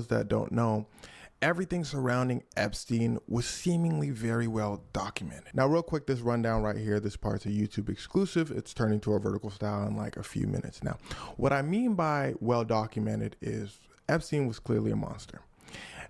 That don't know, everything surrounding Epstein was seemingly very well documented. Now, real quick, this rundown right here, this part's a YouTube exclusive. It's turning to a vertical style in like a few minutes. Now, what I mean by well documented is Epstein was clearly a monster.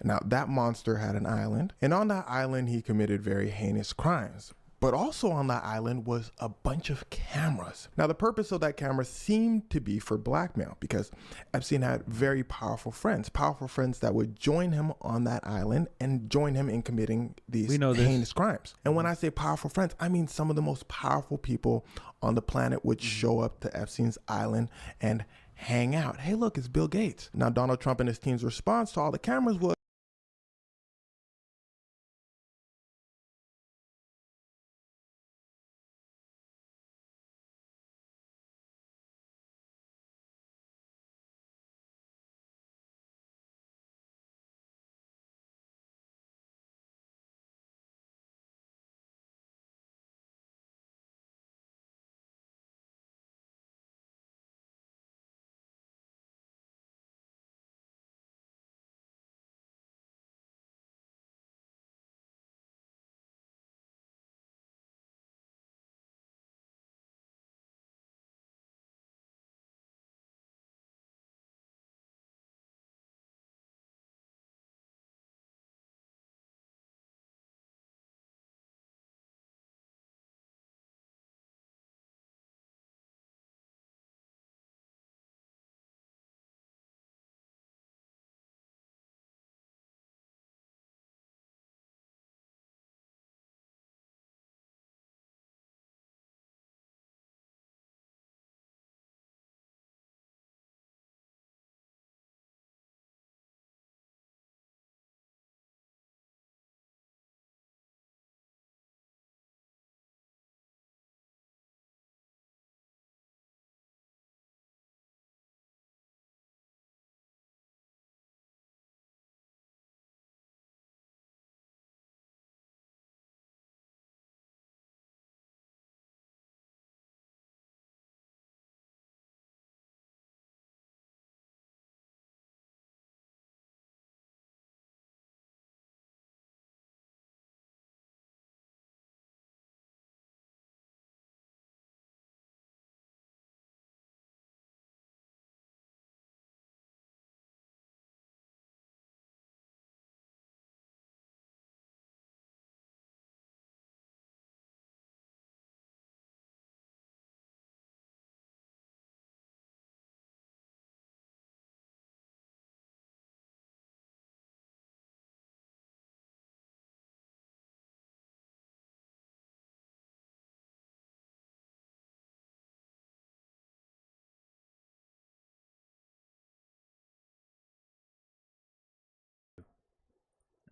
Now, that monster had an island, and on that island, he committed very heinous crimes. But also on that island was a bunch of cameras. Now, the purpose of that camera seemed to be for blackmail because Epstein had very powerful friends that would join him on that island and join him in committing these heinous crimes. And when I say powerful friends, I mean some of the most powerful people on the planet would show up to Epstein's island and hang out. Hey, look, it's Bill Gates. Now, Donald Trump and his team's response to all the cameras was,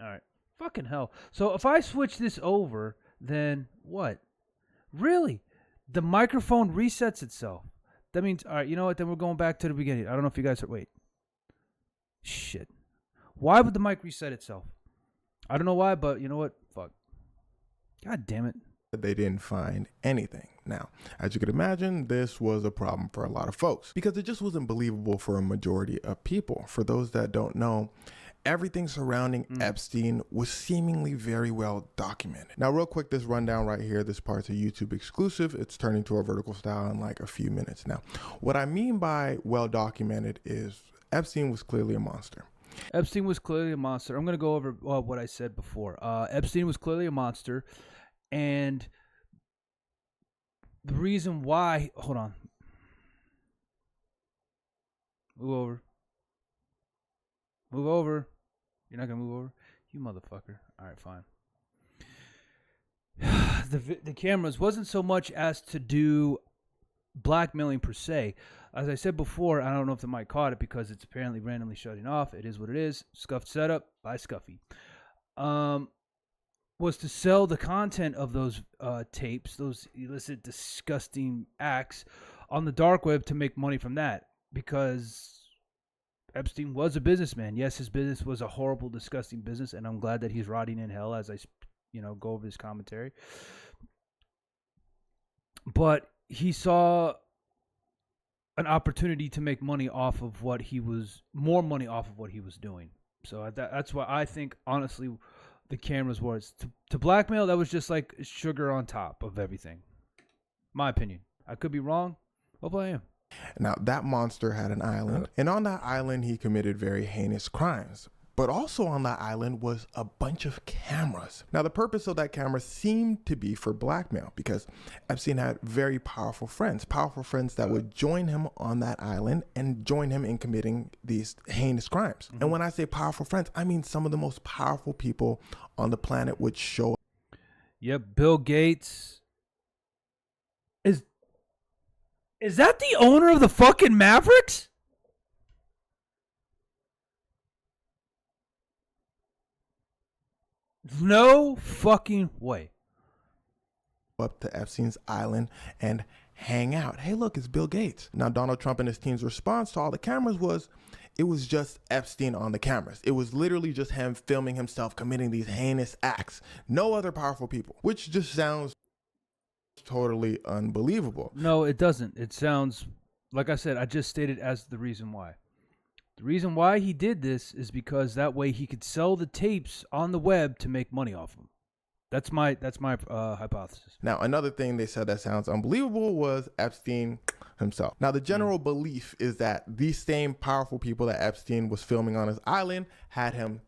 All right. Fucking hell. So if I switch this over, then what? Really? The microphone resets itself. That means, all right, you know what? Then we're going back to the beginning. I don't know if you guys are. Wait. Shit. Why would the mic reset itself? I don't know why, but you know what? Fuck. God damn it. they didn't find anything. Now, as you could imagine, this was a problem for a lot of folks because it just wasn't believable for a majority of people. For those that don't know, everything surrounding Epstein was seemingly very well documented. Now, real quick, this rundown right here, this part's a YouTube exclusive. It's turning to a vertical style in like a few minutes. Now, what I mean by well documented is Epstein was clearly a monster. Epstein was clearly a monster. I'm going to go over what I said before. Epstein was clearly a monster. And the reason why... Hold on. Move over. Move over. You're not going to move over? You motherfucker. All right, fine. The cameras wasn't so much as to do blackmailing per se. As I said before, I don't know if the mic caught it because it's apparently randomly shutting off. It is what it is. Scuffed setup by Sskuffyy. Was to sell the content of those tapes, those illicit, disgusting acts on the dark web to make money from that, because Epstein was a businessman. Yes, his business was a horrible, disgusting business, and I'm glad that he's rotting in hell as I, go over his commentary. But he saw an opportunity to make money off of what he was, more money off of what he was doing. So that's why I think, honestly, the cameras was to blackmail. That was just like sugar on top of everything. My opinion. I could be wrong. Hopefully I am. Now, that monster had an island, and on that island, he committed very heinous crimes. But also on that island was a bunch of cameras. Now, the purpose of that camera seemed to be for blackmail because Epstein had very powerful friends that would join him on that island and join him in committing these heinous crimes. And when I say powerful friends, I mean some of the most powerful people on the planet would show up. Yep, Bill Gates. Is that the owner of the fucking Mavericks? No fucking way. Up to Epstein's island and hang out. Hey, look, it's Bill Gates. Now, Donald Trump and his team's response to all the cameras was, it was just Epstein on the cameras. It was literally just him filming himself committing these heinous acts. No other powerful people, which just sounds totally unbelievable. No, it doesn't. It sounds, like I said, I just stated as the reason why. The reason why he did this is because that way he could sell the tapes on the web to make money off them. That's my hypothesis. Now, another thing they said that sounds unbelievable was Epstein himself. Now, the general belief is that these same powerful people that Epstein was filming on his island had him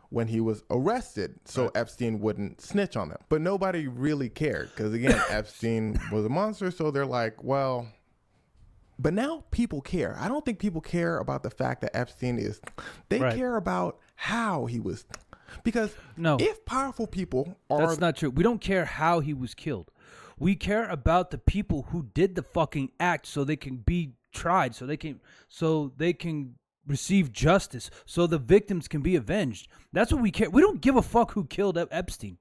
when he was arrested, so Epstein wouldn't snitch on them. But nobody really cared because, again, Epstein was a monster, so they're like, well... But now people care. I don't think people care about the fact that Epstein is... They care about how he was... Because if powerful people are... That's not true. We don't care how he was killed. We care about the people who did the fucking act so they can be tried, so they can receive justice, so the victims can be avenged. That's what we care. We don't give a fuck who killed Epstein.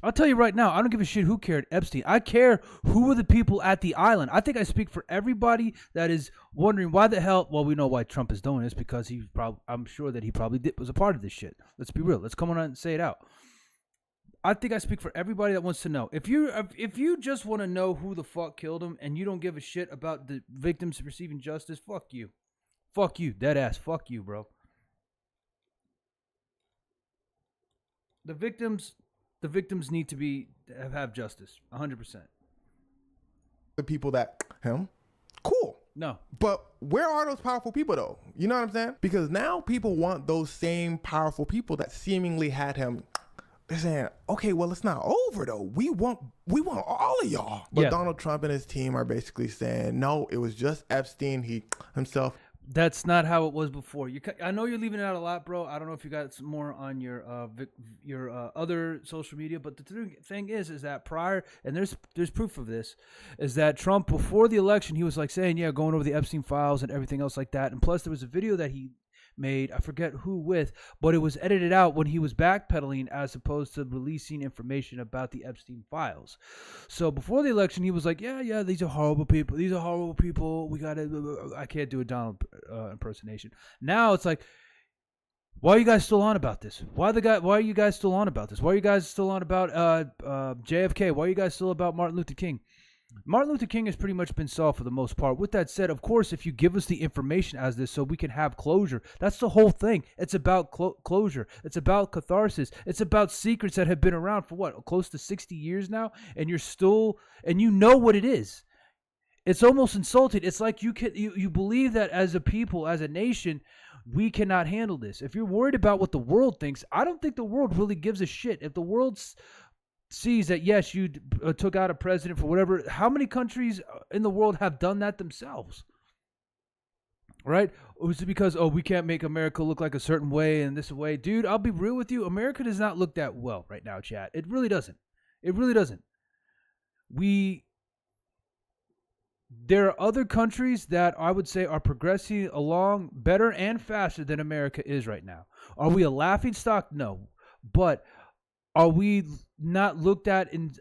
I'll tell you right now, I don't give a shit who killed Epstein. I care who were the people at the island. I think I speak for everybody that is wondering why the hell. Well, we know why Trump is doing this because I'm sure that he probably was a part of this shit. Let's be real. Let's come on and say it out. I think I speak for everybody that wants to know. If you just want to know who the fuck killed him and you don't give a shit about the victims receiving justice, fuck you. Fuck you. Dead ass. Fuck you, bro. The victims need to have justice, 100%. The people that cool. No. But where are those powerful people though? You know what I'm saying? Because now people want those same powerful people that seemingly had him. They're saying, okay, well, it's not over though. We want all of y'all. But Donald Trump and his team are basically saying, no, it was just Epstein. He himself. That's not how it was before. I know you're leaving it out a lot, bro. I don't know if you got some more on your other social media, but the thing is that prior, and there's proof of this, is that Trump before the election, he was like saying, yeah, going over the Epstein files and everything else like that. And plus, there was a video that he made, I forget who with, but it was edited out when he was backpedaling as opposed to releasing information about the Epstein files. So before the election, he was like, yeah, these are horrible people. These are horrible people. We got to, I can't do a Donald impersonation. Now it's like, why are you guys still on about this? Why are you guys still on about this? Why are you guys still on about JFK? Why are you guys still about Martin Luther King? Martin Luther King has pretty much been solved for the most part. With that said, of course, if you give us the information as this so we can have closure, that's the whole thing. It's about closure. It's about catharsis. It's about secrets that have been around for what, close to 60 years now, and you know what it is. It's almost insulting. It's like you believe that as a people, as a nation, we cannot handle this. If you're worried about what the world thinks, I don't think the world really gives a shit. If the world sees that, yes, you took out a president for whatever, how many countries in the world have done that themselves? Right? Or is it because, we can't make America look like a certain way and this way? Dude, I'll be real with you. America does not look that well right now, chat. It really doesn't. It really doesn't. There are other countries that I would say are progressing along better and faster than America is right now. Are we a laughingstock? No. But are we not looked at in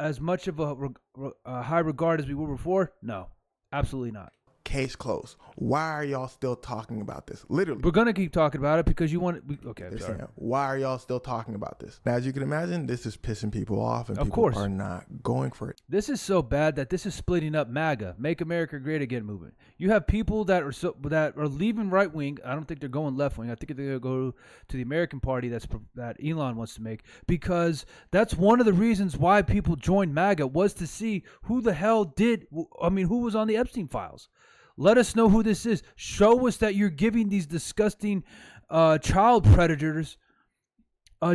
as much of a high regard as we were before? No, absolutely not. case closed. Why are y'all still talking about this? Literally. We're going to keep talking about it because you want it. Okay, They're sorry. saying, why are y'all still talking about this? Now, as you can imagine, this is pissing people off, and Of people course. are not going for it. This is so bad that this is splitting up MAGA, Make America Great Again movement. You have people that are leaving right wing. I don't think they're going left wing. I think they're going to go to the American Party that Elon wants to make, because that's one of the reasons why people joined MAGA, was to see who the hell who was on the Epstein files. Let us know who this is. Show us that you're giving these disgusting child predators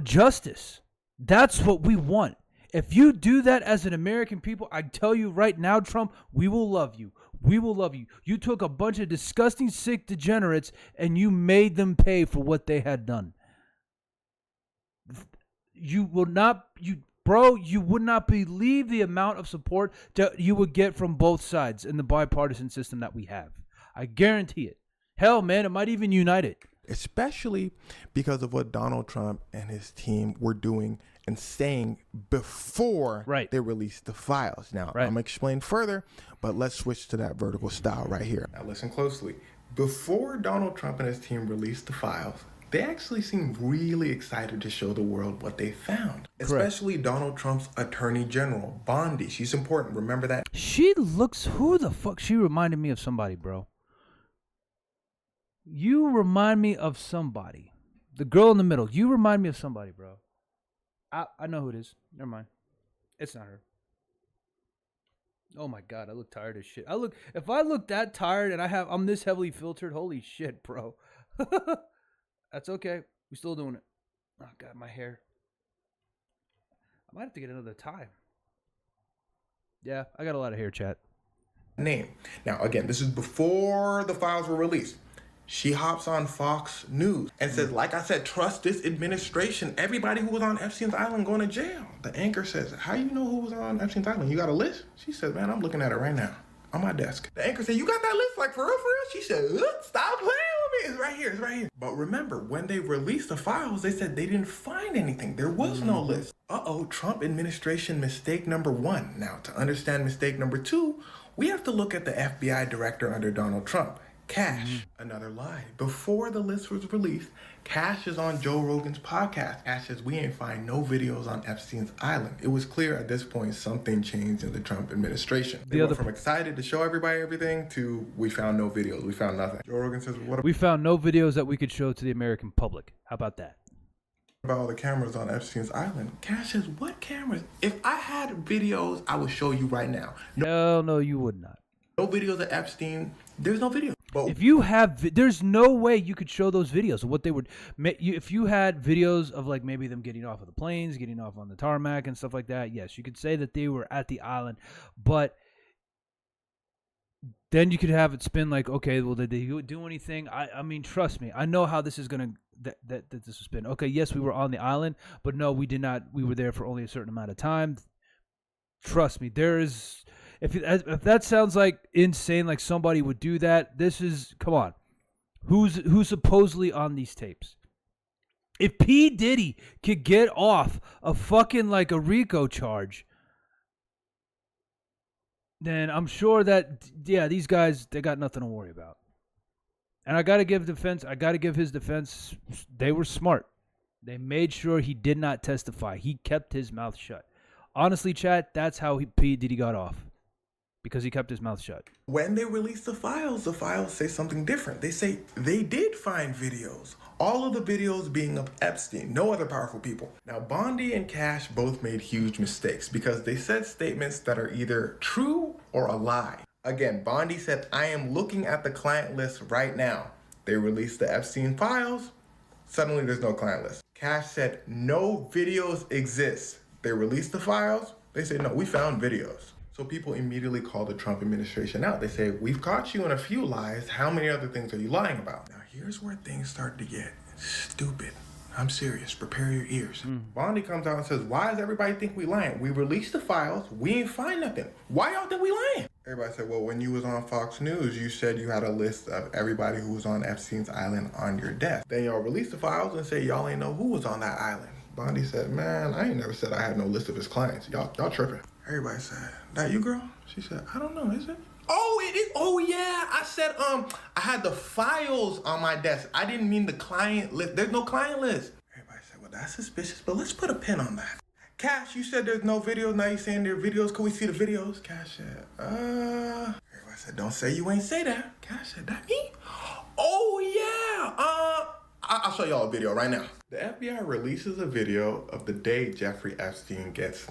justice. That's what we want. If you do that as an American people, I tell you right now, Trump, we will love you. We will love you. You took a bunch of disgusting, sick degenerates and you made them pay for what they had done. You would not believe the amount of support that you would get from both sides in the bipartisan system that we have. I guarantee it. Hell, man, it might even unite it. Especially because of what Donald Trump and his team were doing and saying before they released the files. Now, I'm going to explain further, but let's switch to that vertical style right here. Now, listen closely. Before Donald Trump and his team released the files, they actually seemed really excited to show the world what they found. Especially Donald Trump's attorney general, Bondi. She's important. Remember that? She reminded me of somebody, bro. You remind me of somebody. The girl in the middle. You remind me of somebody, bro. I know who it is. Never mind. It's not her. Oh my God, I look tired as shit. If I look that tired and I'm this heavily filtered, holy shit, bro. That's okay. We're still doing it. Oh God, my hair. I might have to get another tie. Yeah, I got a lot of hair, chat. Name. Now, again, this is before the files were released. She hops on Fox News and says, like I said, trust this administration. Everybody who was on Epstein's Island going to jail. The anchor says, how you know who was on Epstein's Island? You got a list? She said, man, I'm looking at it right now on my desk. The anchor said, you got that list? Like, for real, for real? She said, stop playing with me. It's right here. It's right here. But remember, when they released the files, they said they didn't find anything. There was no list. Trump administration mistake number one. Now, to understand mistake number two, we have to look at the FBI director under Donald Trump. Cash, another lie. Before the list was released, Cash is on Joe Rogan's podcast. Cash says, we ain't find no videos on Epstein's Island. It was clear at this point something changed in the Trump administration. They went from excited to show everybody everything to we found no videos. We found nothing. Joe Rogan says, we found no videos that we could show to the American public. How about that? About all the cameras on Epstein's Island. Cash says, what cameras? If I had videos, I would show you right now. No, you would not. No videos of Epstein. There's no video. But if you have, there's no way you could show those videos of what they would. If you had videos of like maybe them getting off of the planes, getting off on the tarmac and stuff like that, yes, you could say that they were at the island. But then you could have it spin like, okay, well, did they do anything? I mean, trust me, I know how this is gonna that this will spin. Okay, yes, we were on the island, but no, we did not. We were there for only a certain amount of time. Trust me, there is. If that sounds like insane, like somebody would do that, come on. Who's supposedly on these tapes? If P. Diddy could get off a fucking like a RICO charge, then I'm sure that, yeah, these guys, they got nothing to worry about. And I got to give his defense, they were smart. They made sure he did not testify. He kept his mouth shut. Honestly, chat, that's how P. Diddy got off. Because he kept his mouth shut. When they release the files say something different. They say they did find videos. All of the videos being of Epstein, no other powerful people. Now, Bondi and Cash both made huge mistakes because they said statements that are either true or a lie. Again, Bondi said, I am looking at the client list right now. They released the Epstein files. Suddenly, there's no client list. Cash said, no videos exist. They released the files. They said, no, we found videos. So people immediately call the Trump administration out. They say, we've caught you in a few lies. How many other things are you lying about? Now, here's where things start to get stupid. I'm serious. Prepare your ears. Bondi comes out and says, why does everybody think we lying? We released the files. We ain't find nothing. Why y'all think we lying? Everybody said, well, when you was on Fox News, you said you had a list of everybody who was on Epstein's Island on your desk. Then y'all released the files and say y'all ain't know who was on that island. Bondi said, man, I ain't never said I had no list of his clients. Y'all tripping. Everybody said, that you, girl? She said, I don't know, is it? Oh, it is. Oh, yeah. I said, I had the files on my desk. I didn't mean the client list. There's no client list. Everybody said, well, that's suspicious, but let's put a pin on that. Cash, you said there's no videos. Now you're saying there are videos. Can we see the videos? Cash said, Everybody said, don't say you ain't say that. Cash said, that me? Oh, yeah. I'll show y'all a video right now. The FBI releases a video of the day Jeffrey Epstein gets.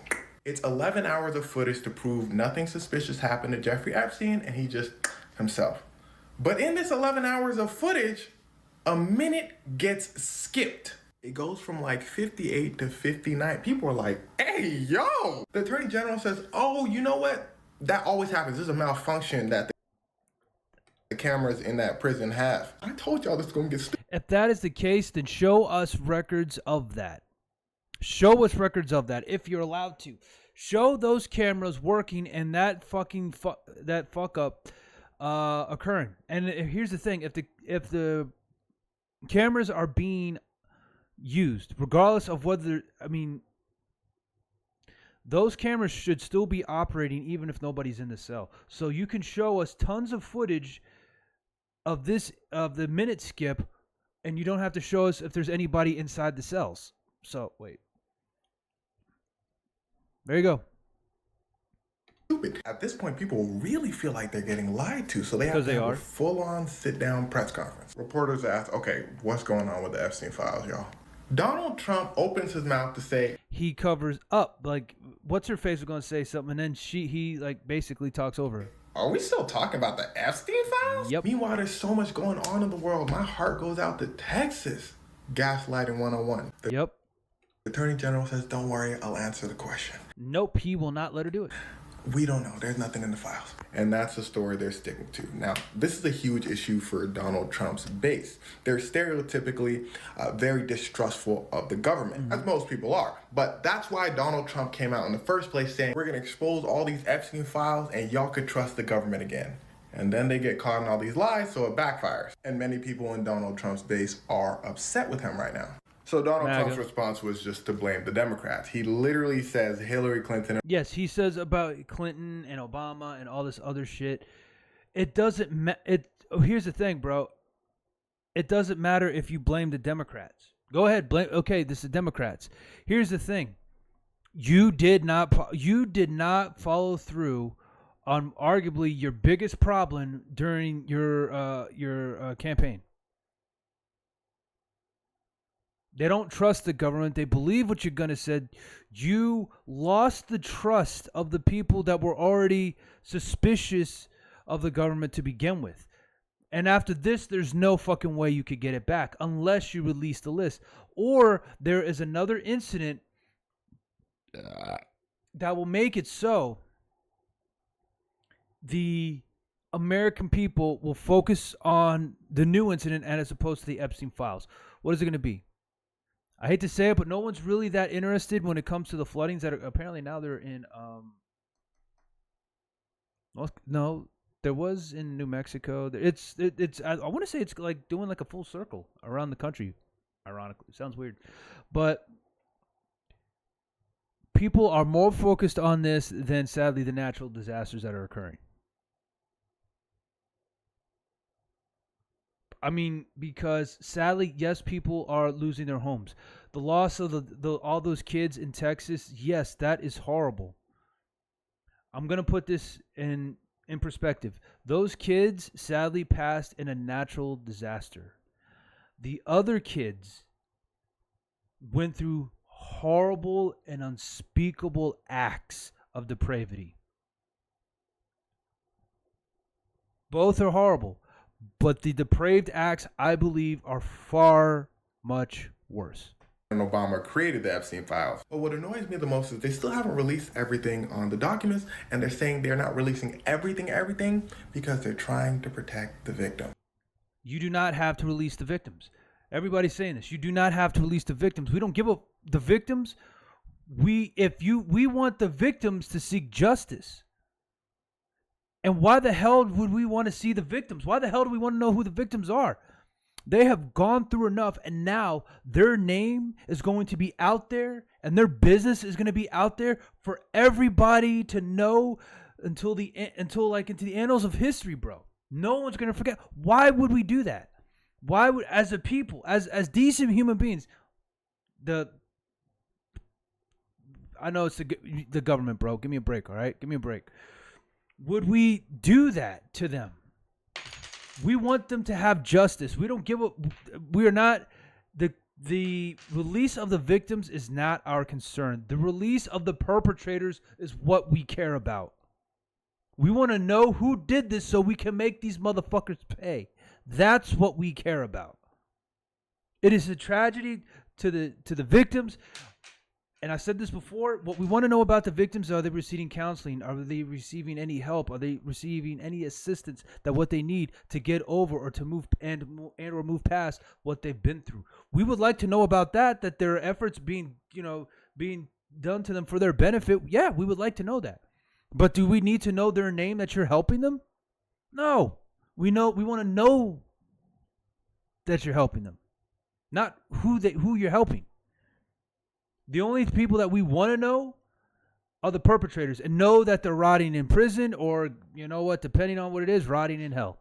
It's 11 hours of footage to prove nothing suspicious happened to Jeffrey Epstein and he just himself. But in this 11 hours of footage, a minute gets skipped. It goes from like 58 to 59. People are like, hey, yo. The attorney general says, oh, you know what? That always happens. There's a malfunction that the cameras in that prison have. I told y'all this is going to get stupid. If that is the case, then show us records of that. Show us records of that if you're allowed to. Show those cameras working and that fucking fuck up occurring. And here's the thing: if the cameras are being used, regardless of whether, I mean, those cameras should still be operating even if nobody's in the cell. So you can show us tons of footage of the minute skip, and you don't have to show us if there's anybody inside the cells. So wait. There you go. At this point, people really feel like they're getting lied to, so they have to have a full-on sit-down press conference. Reporters ask, okay, what's going on with the Epstein files, y'all? Donald Trump opens his mouth to say... He covers up. Like, what's-her-face was going to say something, and then he like, basically talks over her. Are we still talking about the Epstein files? Yep. Meanwhile, there's so much going on in the world. My heart goes out to Texas. Gaslighting 101. Yep. The Attorney General says, don't worry, I'll answer the question. Nope, he will not let her do it. We don't know. There's nothing in the files. And that's the story they're sticking to. Now, this is a huge issue for Donald Trump's base. They're stereotypically very distrustful of the government, as most people are. But that's why Donald Trump came out in the first place saying, we're going to expose all these Epstein files and y'all could trust the government again. And then they get caught in all these lies, so it backfires. And many people in Donald Trump's base are upset with him right now. So Donald Trump's response was just to blame the Democrats. He literally says Hillary Clinton... Yes, he says about Clinton and Obama and all this other shit. It doesn't here's the thing, bro. It doesn't matter if you blame the Democrats. Go ahead, blame. Okay, this is Democrats. Here's the thing. You did not follow through on arguably your biggest problem during your campaign. They don't trust the government. They believe what you're going to say. You lost the trust of the people that were already suspicious of the government to begin with. And after this, there's no fucking way you could get it back unless you release the list. Or there is another incident that will make it so the American people will focus on the new incident as opposed to the Epstein files. What is it going to be? I hate to say it, but no one's really that interested when it comes to the floodings that are apparently now they're in. No, there was in New Mexico. It's I want to say it's like doing like a full circle around the country. Ironically, it sounds weird, but people are more focused on this than sadly the natural disasters that are occurring. I mean, because sadly, yes, people are losing their homes. The loss of all those kids in Texas, yes, that is horrible. I'm going to put this in perspective. Those kids sadly passed in a natural disaster. The other kids went through horrible and unspeakable acts of depravity. Both are horrible. But the depraved acts, I believe, are far much worse. And Obama created the Epstein files. But what annoys me the most is they still haven't released everything on the documents, and they're saying they're not releasing everything because they're trying to protect the victim. You do not have to release the victims. Everybody's saying this. You do not have to release the victims. We don't give up the victims. We want the victims to seek justice. And why the hell would we want to see the victims? Why the hell do we want to know who the victims are? They have gone through enough, and now their name is going to be out there, and their business is going to be out there for everybody to know until like into the annals of history, bro. No one's gonna forget. Why would we do that? Why would, as a people, as decent human beings, I know it's the government, bro. Give me a break, all right? Give me a break. Would we do that to them? We want them to have justice. We don't give a. We are not the release of the victims is not our concern. The release of the perpetrators is what we care about. We want to know who did this so we can make these motherfuckers pay. That's what we care about. It is a tragedy to the victims. And I said this before, what we want to know about the victims, are they receiving counseling? Are they receiving any help? Are they receiving any assistance that what they need to get over or to move or move past what they've been through? We would like to know about that there are efforts being done to them for their benefit. Yeah, we would like to know that. But do we need to know their name that you're helping them? No. We want to know that you're helping them. Not who you're helping. The only people that we want to know are the perpetrators and know that they're rotting in prison or, you know what, depending on what it is, rotting in hell.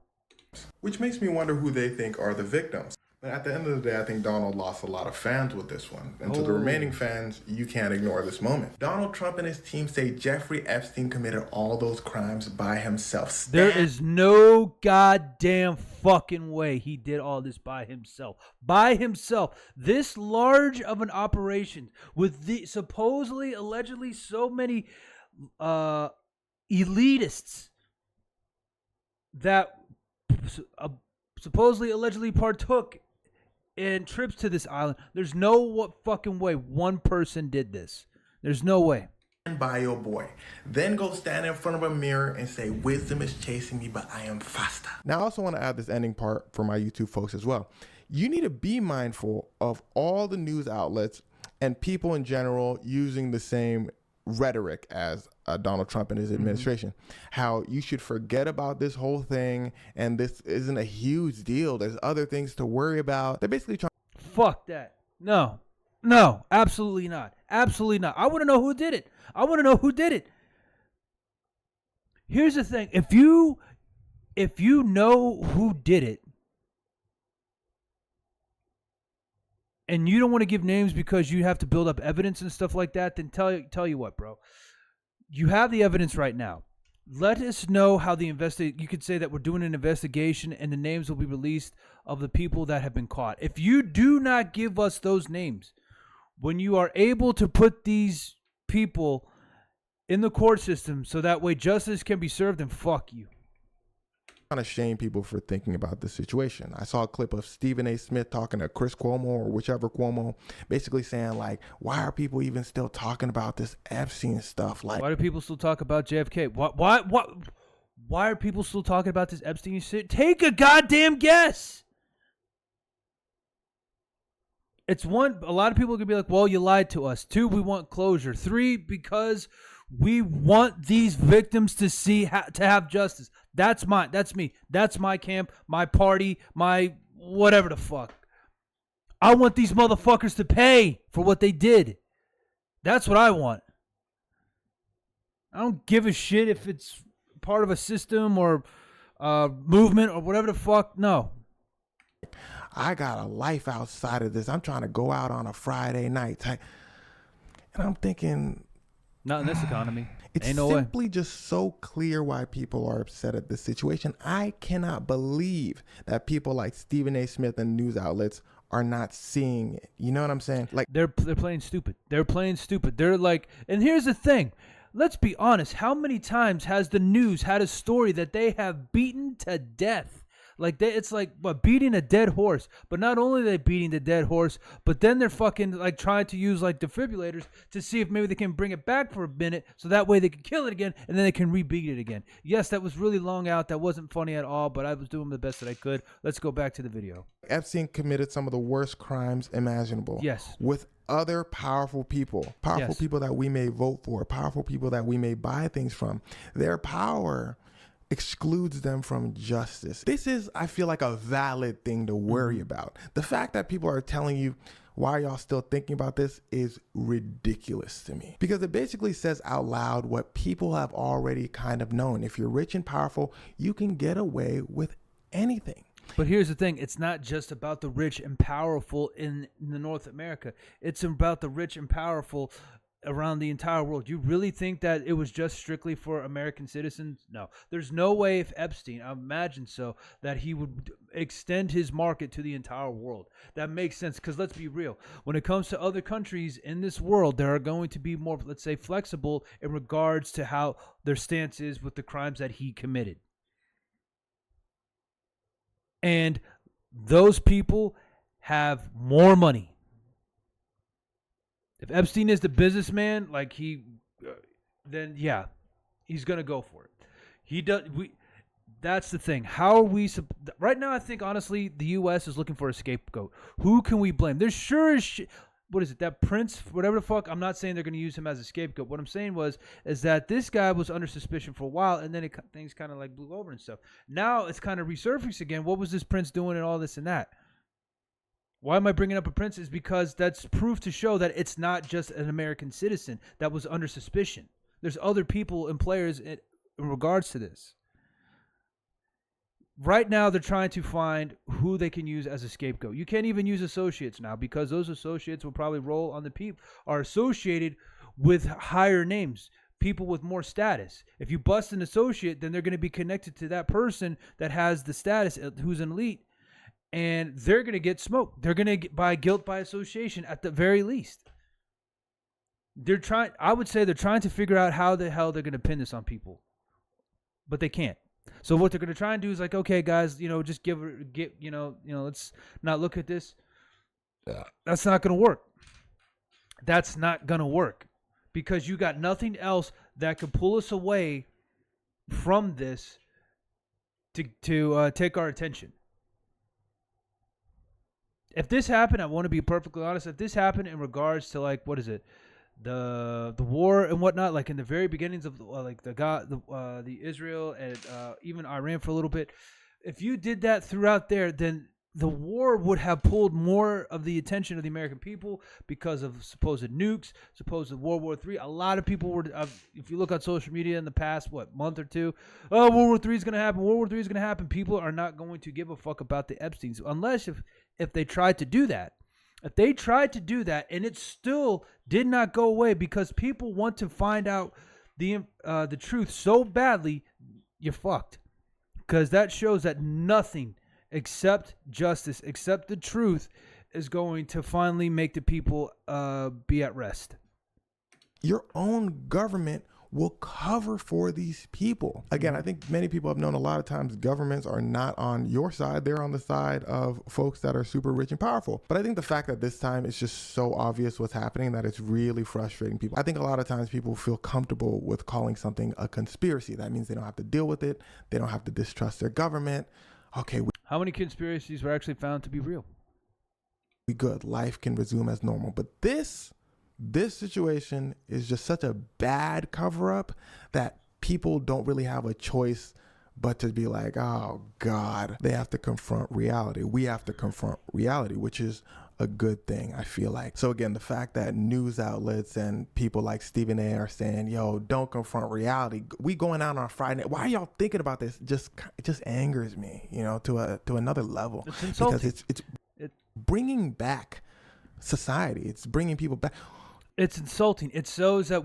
Which makes me wonder who they think are the victims. But at the end of the day, I think Donald lost a lot of fans with this one. And to the remaining fans, you can't ignore this moment. Donald Trump and his team say Jeffrey Epstein committed all those crimes by himself. There is no goddamn fucking way he did all this by himself. By himself. This large of an operation with the supposedly, allegedly so many elitists that supposedly, allegedly partook in trips to this island. There's no fucking way one person did this. There's no way. By your boy. Then go stand in front of a mirror and say, wisdom is chasing me, but I am faster. Now, I also want to add this ending part for my YouTube folks as well. You need to be mindful of all the news outlets and people in general using the same rhetoric as Donald Trump and his administration. How you should forget about this whole thing and this isn't a huge deal. There's other things to worry about. They're basically trying. Fuck that. No, absolutely not. Absolutely not. I want to know who did it. Here's the thing. If you know who did it and you don't want to give names because you have to build up evidence and stuff like that, then tell you what, bro. You have the evidence right now. Let us know how you could say that we're doing an investigation and the names will be released of the people that have been caught. If you do not give us those names, when you are able to put these people in the court system so that way justice can be served, then fuck you. Trying to shame people for thinking about this situation. I saw a clip of Stephen A. Smith talking to Chris Cuomo or whichever Cuomo, basically saying like, why are people even still talking about this Epstein stuff? Like, why do people still talk about JFK? Why are people still talking about this Epstein shit? Take a goddamn guess. It's one, a lot of people are gonna be like, well, you lied to us. 2, we want closure. 3, because we want these victims to have justice. That's me. That's my camp, my party, my whatever the fuck. I want these motherfuckers to pay for what they did. That's what I want. I don't give a shit if it's part of a system or movement or whatever the fuck. No. I got a life outside of this. I'm trying to go out on a Friday night. And I'm thinking, not in this economy. It's simply just so clear why people are upset at this situation. I cannot believe that people like Stephen A. Smith and news outlets are not seeing it. You know what I'm saying? Like they're playing stupid. They're playing stupid. They're like, and here's the thing. Let's be honest. How many times has the news had a story that they have beaten to death? Like it's like beating a dead horse. But not only are they beating the dead horse, but then they're fucking like trying to use like defibrillators to see if maybe they can bring it back for a minute, so that way they can kill it again and then they can rebeat it again. Yes, that was really long out. That wasn't funny at all, but I was doing the best that I could. Let's go back to the video. Epstein committed some of the worst crimes imaginable. Yes. With other powerful people people that we may vote for, powerful people that we may buy things from. Their power excludes them from justice. This is, I feel like, a valid thing to worry about. The fact that people are telling you, why y'all still thinking about this is ridiculous to me, because it basically says out loud what people have already kind of known. If you're rich and powerful, you can get away with anything. But here's the thing. It's not just about the rich and powerful in the North America. It's about the rich and powerful around the entire world. You really think that it was just strictly for American citizens? No. There's no way if Epstein, I imagine so, that he would extend his market to the entire world. That makes sense, because let's be real. When it comes to other countries in this world, there are going to be more, let's say, flexible in regards to how their stance is with the crimes that he committed. And those people have more money. If Epstein is the businessman, like then yeah, he's gonna go for it. He does. That's the thing. How are we? Right now, I think honestly, the U.S. is looking for a scapegoat. Who can we blame? There's sure as shit. What is it? That Prince, whatever the fuck. I'm not saying they're going to use him as a scapegoat. What I'm saying is that this guy was under suspicion for a while, and then things kind of like blew over and stuff. Now it's kind of resurfaced again. What was this Prince doing and all this and that? Why am I bringing up a Prince? Is because that's proof to show that it's not just an American citizen that was under suspicion. There's other people and players in regards to this. Right now, they're trying to find who they can use as a scapegoat. You can't even use associates now, because those associates will probably roll on the people are associated with higher names, people with more status. If you bust an associate, then they're going to be connected to that person that has the status, who's an elite, and they're going to get smoked. They're going to get by guilt by association at the very least. I would say they're trying to figure out how the hell they're going to pin this on people, but they can't. So what they're going to try and do is like, okay, guys, just let's not look at this. That's not going to work. That's not going to work, because you got nothing else that could pull us away from this to take our attention. If this happened, I want to be perfectly honest. If this happened in regards to like, what is it? The war and whatnot, like in the very beginnings of the Israel and even Iran for a little bit, if you did that throughout there, then the war would have pulled more of the attention of the American people because of supposed nukes, supposed World War III. A lot of people were, if you look on social media in the past, month or two, World War III is going to happen. World War III is going to happen. People are not going to give a fuck about the Epsteins unless if they tried to do that. If they tried to do that and it still did not go away because people want to find out the truth so badly, you're fucked. Because that shows that nothing except justice, except the truth, is going to finally make the people be at rest. Your own government will cover for these people. Again, I think many people have known a lot of times governments are not on your side. They're on the side of folks that are super rich and powerful. But I think the fact that this time it's just so obvious what's happening that it's really frustrating people. I think a lot of times people feel comfortable with calling something a conspiracy. That means they don't have to deal with it. They don't have to distrust their government. Okay. How many conspiracies were actually found to be real? We good. Life can resume as normal. But this situation is just such a bad cover-up that people don't really have a choice but to be like, oh God, they have to confront reality. We have to confront reality, which is a good thing, I feel like. So again, the fact that news outlets and people like Stephen A are saying, yo, don't confront reality. We going out on Friday night. Why are y'all thinking about this? It just angers me, to another level. It's insulting. Because it's bringing back society. It's bringing people back. It's insulting. It shows that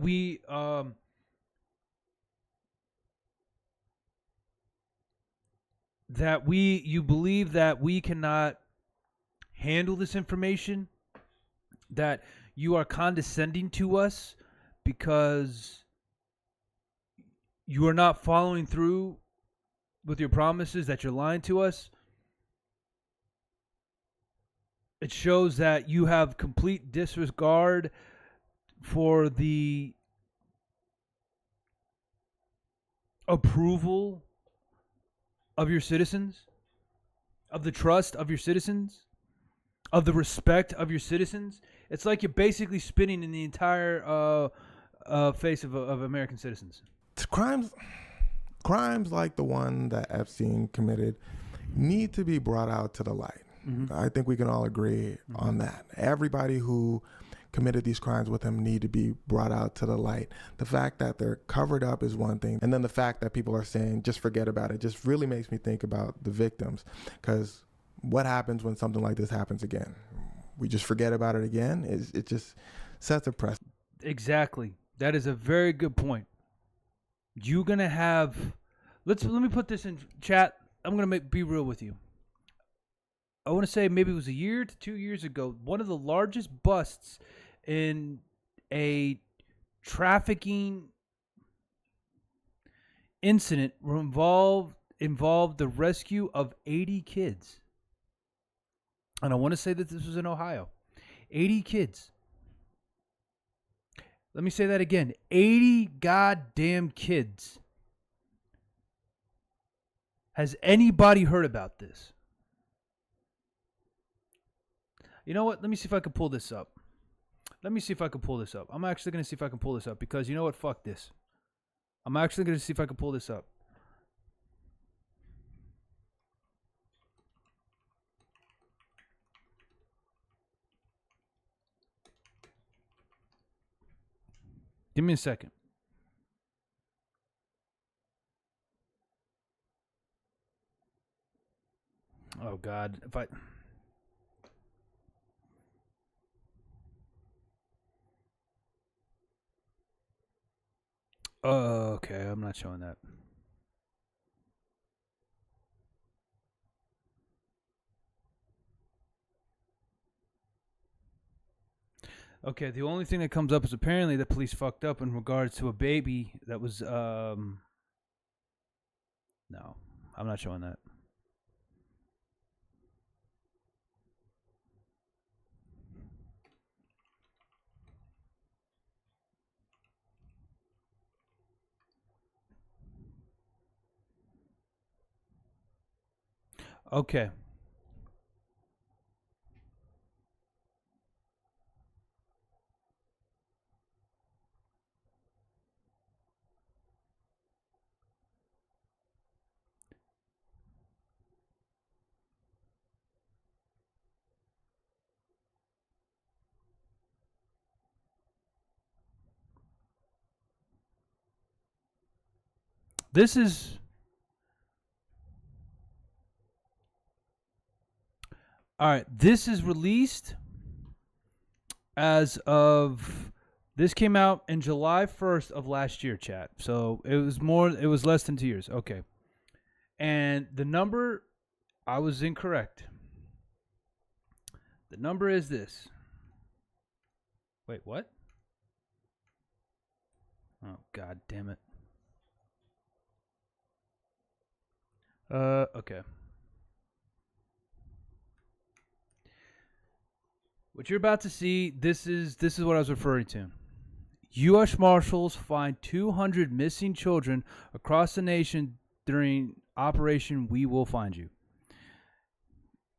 you believe that we cannot handle this information, that you are condescending to us because you are not following through with your promises, that you're lying to us. It shows that you have complete disregard for the approval of your citizens, of the trust of your citizens, of the respect of your citizens. It's like you're basically spitting in the entire face of American citizens. Crimes like the one that Epstein committed need to be brought out to the light. I think we can all agree on that. Everybody who committed these crimes with him need to be brought out to the light. The fact that they're covered up is one thing. And then the fact that people are saying, just forget about it, just really makes me think about the victims. Because what happens when something like this happens again? We just forget about it again? It just sets a precedent. Exactly. That is a very good point. You're going to have... Let me put this in chat. I'm going to be real with you. I want to say maybe it was a year to 2 years ago, one of the largest busts in a trafficking incident involved the rescue of 80 kids. And I want to say that this was in Ohio. 80 kids. Let me say that again. 80 goddamn kids. Has anybody heard about this? You know what? Let me see if I can pull this up. I'm actually going to see if I can pull this up because you know what? Fuck this. I'm actually going to see if I can pull this up. Give me a second. Oh, God. Okay, I'm not showing that. Okay, the only thing that comes up is apparently the police fucked up in regards to a baby that was, no, I'm not showing that. Okay. This is... All right, this is released as of... This came out in July 1st of last year, chat. So it was less than 2 years. Okay. And the number, I was incorrect. The number is this. Wait, what? Oh, God damn it. Okay. What you're about to see, this is what I was referring to. U.S. Marshals find 200 missing children across the nation during Operation We Will Find You.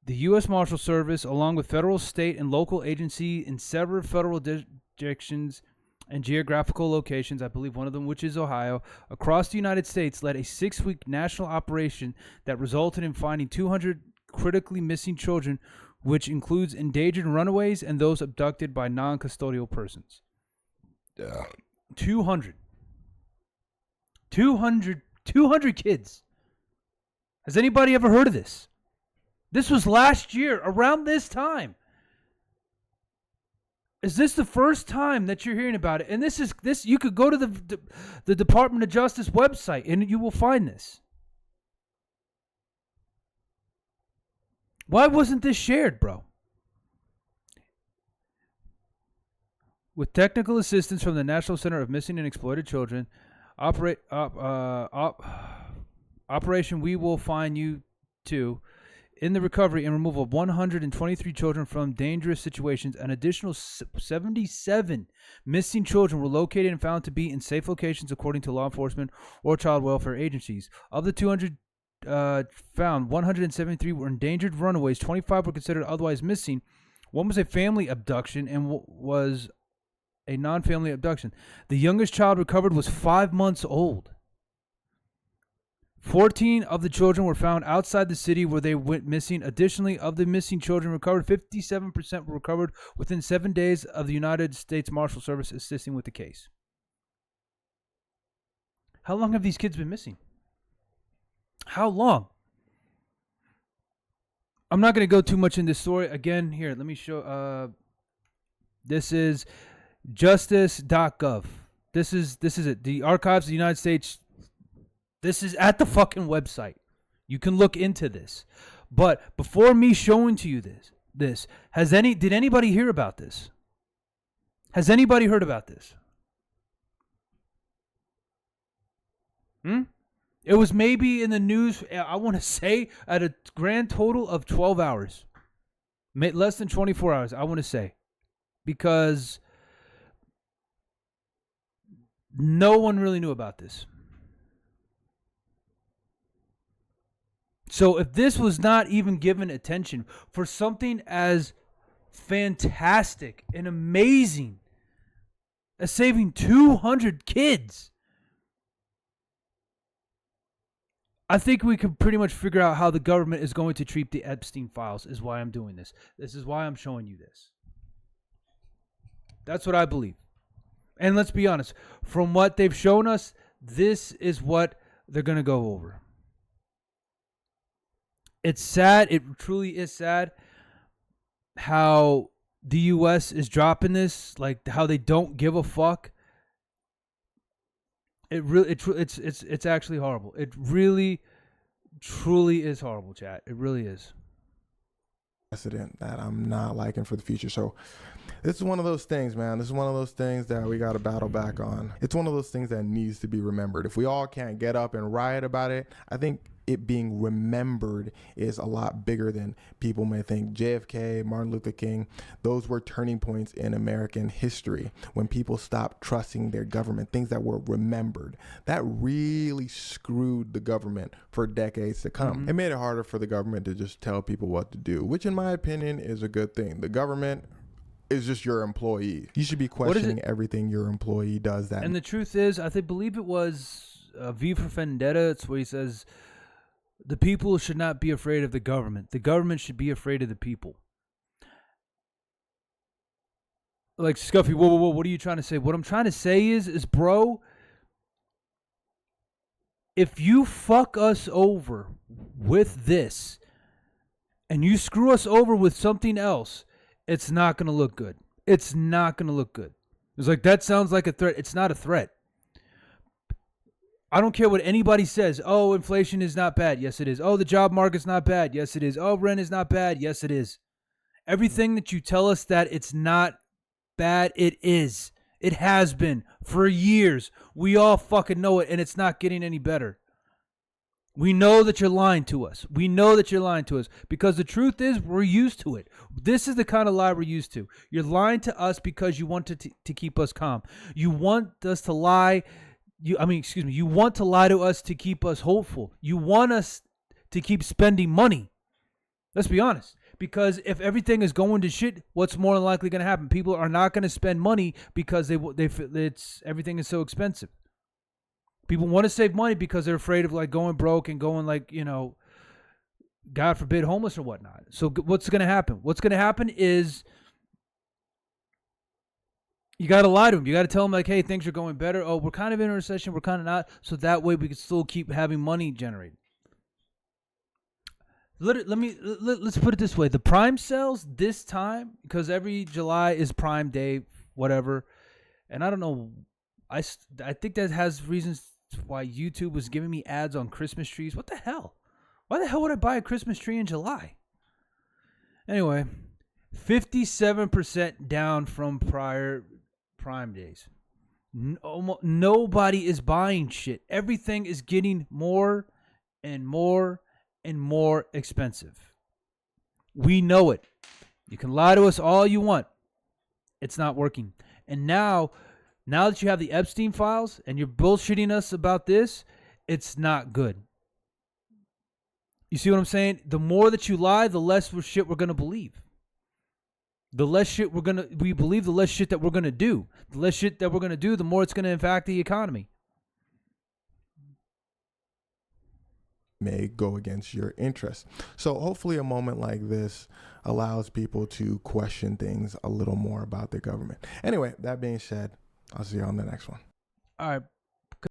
The U.S. Marshal Service, along with federal, state, and local agencies in several federal jurisdictions and geographical locations, I believe one of them which is Ohio, across the United States, led a 6-week national operation that resulted in finding 200 critically missing children, which includes endangered runaways and those abducted by non-custodial persons. 200 kids. Has anybody ever heard of this? This was last year, around this time. Is this the first time that you're hearing about it? And this you could go to the Department of Justice website and you will find this. Why wasn't this shared, bro? With technical assistance from the National Center of Missing and Exploited Children, Operation We Will Find You 2, in the recovery and removal of 123 children from dangerous situations, an additional 77 missing children were located and found to be in safe locations according to law enforcement or child welfare agencies. Of the 200 found, 173 were endangered runaways, 25 were considered otherwise missing. One was a family abduction and was a non-family abduction. The youngest child recovered was 5 months old. 14 of the children were found outside the city where they went missing. Additionally, of the missing children recovered, 57% were recovered within 7 days of the United States Marshal Service assisting with the case. How long have these kids been missing? How long? I'm not going to go too much in this story. Again, here, let me show. This is justice.gov. This is it. The Archives of the United States. This is at the fucking website. You can look into this. But before me showing to you did anybody hear about this? Has anybody heard about this? It was maybe in the news, I want to say, at a grand total of 12 hours. Less than 24 hours, I want to say. Because no one really knew about this. So if this was not even given attention for something as fantastic and amazing as saving 200 kids, I think we can pretty much figure out how the government is going to treat the Epstein files, is why I'm doing this. This is why I'm showing you this. That's what I believe. And let's be honest, from what they've shown us, this is what they're going to go over. It's sad. It truly is sad how the U.S. is dropping this, like how they don't give a fuck. It's actually horrible. It really, truly is horrible, chat. It really is. Precedent that I'm not liking for the future. So this is one of those things, man. This is one of those things that we got to battle back on. It's one of those things that needs to be remembered. If we all can't get up and riot about it, I think it being remembered is a lot bigger than people may think. JFK, Martin Luther King, those were turning points in American history when people stopped trusting their government, things that were remembered. That really screwed the government for decades to come. Mm-hmm. It made it harder for the government to just tell people what to do, which in my opinion is a good thing. The government is just your employee. You should be questioning everything your employee does. That. And the truth is, I believe it was V for Vendetta. It's where he says, the people should not be afraid of the government. The government should be afraid of the people. Like, Sskuffyy, whoa, what are you trying to say? What I'm trying to say is, bro, if you fuck us over with this and you screw us over with something else, it's not going to look good. It's not going to look good. It's like, that sounds like a threat. It's not a threat. I don't care what anybody says. Oh, inflation is not bad. Yes, it is. Oh, the job market's not bad. Yes, it is. Oh, rent is not bad. Yes, it is. Everything that you tell us that it's not bad, it is. It has been for years. We all fucking know it, and it's not getting any better. We know that you're lying to us. We know that you're lying to us because the truth is we're used to it. This is the kind of lie we're used to. You're lying to us because you want to keep us calm. You want us to lie. You want to lie to us to keep us hopeful. You want us to keep spending money. Let's be honest. Because if everything is going to shit, what's more than likely going to happen? People are not going to spend money because everything is so expensive. People want to save money because they're afraid of like going broke and going like, God forbid, homeless or whatnot. So what's going to happen? What's going to happen is you got to lie to them. You got to tell them like, hey, things are going better. Oh, we're kind of in a recession. We're kind of not. So that way we can still keep having money generated. Let's put it this way. The Prime sales this time, because every July is Prime Day, whatever. And I don't know. I think that has reasons why YouTube was giving me ads on Christmas trees. What the hell? Why the hell would I buy a Christmas tree in July? Anyway, 57% down from prior Prime days. Nobody is buying shit. Everything is getting more and more and more expensive. We know it. You can lie to us all you want. It's not working. And now that you have the Epstein files and you're bullshitting us about this, it's not good. You see what I'm saying? The more that you lie, the less shit we're going to believe. The less shit we believe, the less shit that we're going to do. The less shit that we're going to do, the more it's going to impact the economy. may go against your interests. So hopefully a moment like this allows people to question things a little more about their government. Anyway, that being said, I'll see you on the next one. All right.